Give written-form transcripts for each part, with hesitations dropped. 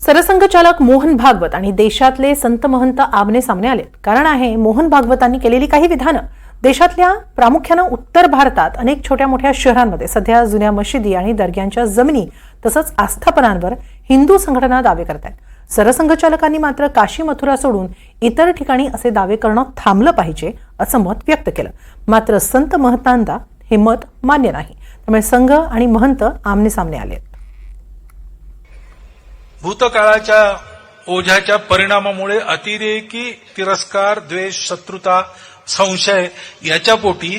सरसंघचालक मोहन भागवत आणि देशातले संत महंत आमने सामने आलेत। कारण आहे मोहन भागवतांनी केलेली काही विधानं। देशातल्या प्रामुख्याने उत्तर भारतात अनेक छोट्या मोठ्या शहरांमध्ये सध्या जुन्या मशिदी आणि दर्ग्यांच्या जमिनी तसंच आस्थापनांवर हिंदू संघटना दावे करतात। सरसंघचालकांनी मात्र काशी मथुरा सोडून इतर ठिकाणी असे दावे करणं थांबलं पाहिजे असं मत व्यक्त केलं। मात्र संत महंतांना हे मत मान्य नाही, त्यामुळे संघ आणि महंत आमने सामने आलेत। भूतकाळाच्या ओझ्याच्या परिणामामुळे अतिरेकी तिरस्कार, द्वेष, शत्रुता, संशय याच्या पोटी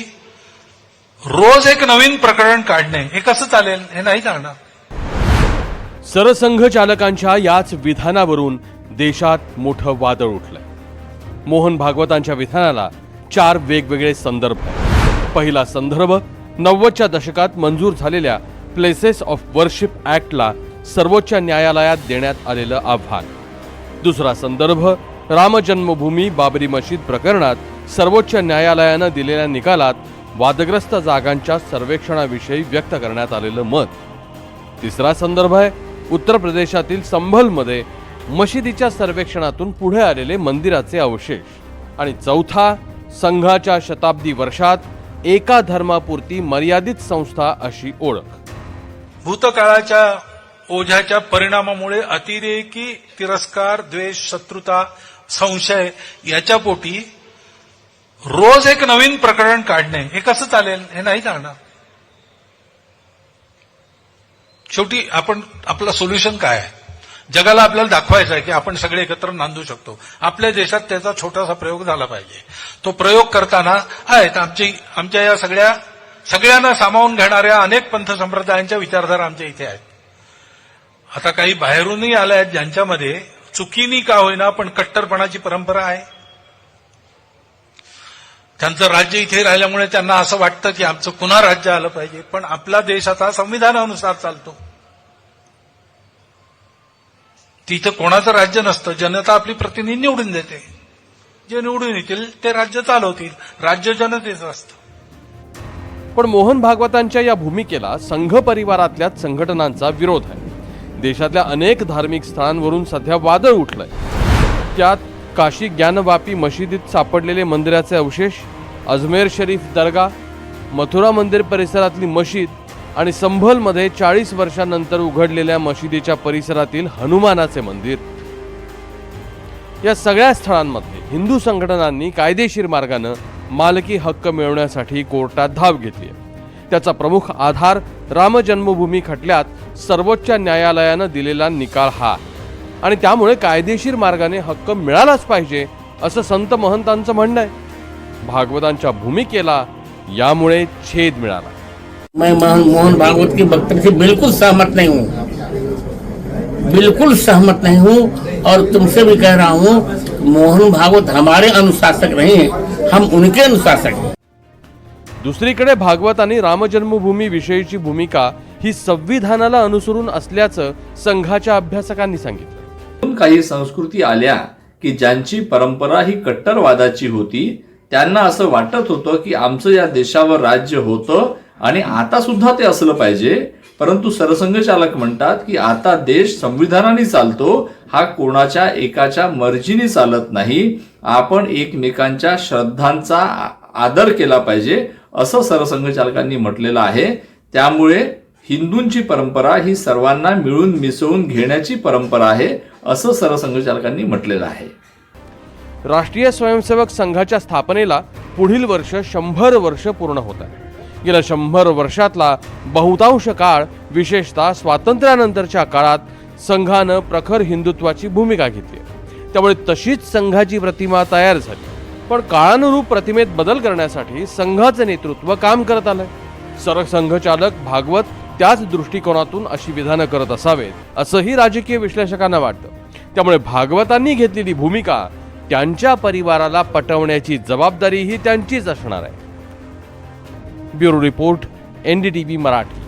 रोज एक नवीन प्रकरण काढणे हे कसं चालेल? हे नाही चालणार। सरसंघचालकांच्या याच विधानावरून देशात मोठं वादळ उठलंय। मोहन भागवतांच्या विधानाला 4 वेगवेगळे संदर्भ आहेत। पहिला संदर्भ 90च्या दशकात मंजूर झालेल्या प्लेसेस ऑफ वर्शिप ऍक्टला सर्वोच्च न्यायालयात देण्यात आलेलं आव्हान। दुसरा संदर्भ राम जन्मभूमी बाबरी मशीद प्रकरणात सर्वोच्च न्यायालयानं दिलेल्या निकालात वादग्रस्त जागांच्या सर्वेक्षणाविषयी व्यक्त करण्यात आलेलं मत। तिसरा संदर्भ आहे उत्तर प्रदेशातील संभलमध्ये मशिदीच्या सर्वेक्षणातून पुढे आलेले मंदिराचे अवशेष। आणि चौथा संघाच्या शताब्दी वर्षात एका धर्मापुरती मर्यादित संस्था अशी ओळख। भूतकाळाच्या ओझ्याच्या परिणामामुळे अतिरेकी तिरस्कार, द्वेष, शत्रुता, संशय याच्या पोटी रोज एक नवीन प्रकरण काढणे हे कसं चालेल? हे नाही चालणार। शेवटी आपलं सोल्युशन काय आहे? जगाला आपल्याला दाखवायचं आहे की आपण सगळे एकत्र नांदू शकतो। आपल्या देशात त्याचा छोटासा प्रयोग झाला पाहिजे। तो प्रयोग करताना आहेत आमच्या या सगळ्यांना सामावून घेणाऱ्या अनेक पंथ संप्रदायांच्या विचारधारा आमच्या इथे आहेत। आता काही बाहेरूनही आल्या आहेत ज्यांच्यामध्ये चुकीनी का होईना पण कट्टरपणाची परंपरा आहे। त्यांचं राज्य इथे राहिल्यामुळे त्यांना असं वाटतं की आमचं पुन्हा राज्य आलं पाहिजे, पण आपला देश आता संविधानानुसार चालतो। तिथं कोणाचं राज्य नसतं, जनता आपली प्रतिनिधी निवडून देते। जे निवडून येतील ते राज्य चालवतील, राज्य जनतेचं असतं। पण मोहन भागवतांच्या या भूमिकेला संघ परिवारातल्याच संघटनांचा विरोध आहे। देशातल्या अनेक धार्मिक स्थळांवरून सध्या वादळ उठलंय। त्यात काशी ज्ञानवापी मशिदीत सापडलेले मंदिराचे अवशेष, अजमेर शरीफ दर्गा, मथुरा मंदिर परिसरातली मशीद आणि संभलमध्ये 40 वर्षांनंतर उघडलेल्या मशिदीच्या परिसरातील हनुमानाचे मंदिर, या सगळ्या स्थळांमध्ये हिंदू संघटनांनी कायदेशीर मार्गाने मालकी हक्क मिळवण्यासाठी कोर्टात धाव घेतली आहे। त्याचा प्रमुख आधार राम जन्मभूमी खटल्यात सर्वोच्च न्यायालयानं दिलेला निकाल हा, आणि त्यामुळे कायदेशीर मार्गाने हक्क मिळालाच पाहिजे असं संत महंतांचं म्हणणं आहे। भागवतांच्या भूमिकेला यामुळे छेद मिळाला। मैं मोहन भागवत के वक्तव्य से बिल्कुल सहमत नहीं हूँ, बिल्कुल सहमत नहीं हूँ। और तुमसे भी कह रहा हूँ मोहन भागवत हमारे अनुशासक नहीं है, हम उनके अनुशासक हैं। दुसरीकडे भागवतांनी राम जन्मभूमी विषयीची भूमिका ही संविधानाला अनुसरून असल्याचं संघाच्या अभ्यासकांनी सांगितलं। काही संस्कृती आल्या की ज्यांची परंपरा ही कट्टरवादाची होती, त्यांना असं वाटत होतं की आमचं या देशावर राज्य होतं आणि आता सुद्धा ते असलं पाहिजे। परंतु सरसंघचालक म्हणतात की आता देश संविधानाने चालतो, हा कोणाच्या एकाच्या मर्जीने चालत नाही। आपण एकमेकांच्या श्रद्धांचा आदर केला पाहिजे असं सरसंघचालकांनी म्हटलेलं आहे। त्यामुळे हिंदूंची परंपरा ही सर्वांना मिळून मिसळून घेण्याची परंपरा आहे असं सरसंघचालकांनी म्हटलेलं आहे। राष्ट्रीय स्वयंसेवक संघाच्या स्थापनेला पुढील वर्ष 100 वर्ष पूर्ण होत आहे। गेल्या 100 वर्षातला बहुतांश काळ, विशेषतः स्वातंत्र्यानंतरच्या काळात संघानं प्रखर हिंदुत्वाची भूमिका घेतली। त्यामुळे तशीच संघाची प्रतिमा तयार झाली। पण काळानुरूप प्रतिमेत बदल करण्यासाठी संघाचं नेतृत्व काम करत आलंय। सरसंघचालक भागवत त्याच दृष्टिकोनातून अशी विधानं करत असावेत असंही राजकीय विश्लेषकांना वाटतं। त्यामुळे भागवतांनी घेतलेली भूमिका त्यांच्या परिवाराला पटवण्याची जबाबदारी ही त्यांचीच असणार आहे। Bureau report, NDTV Marathi.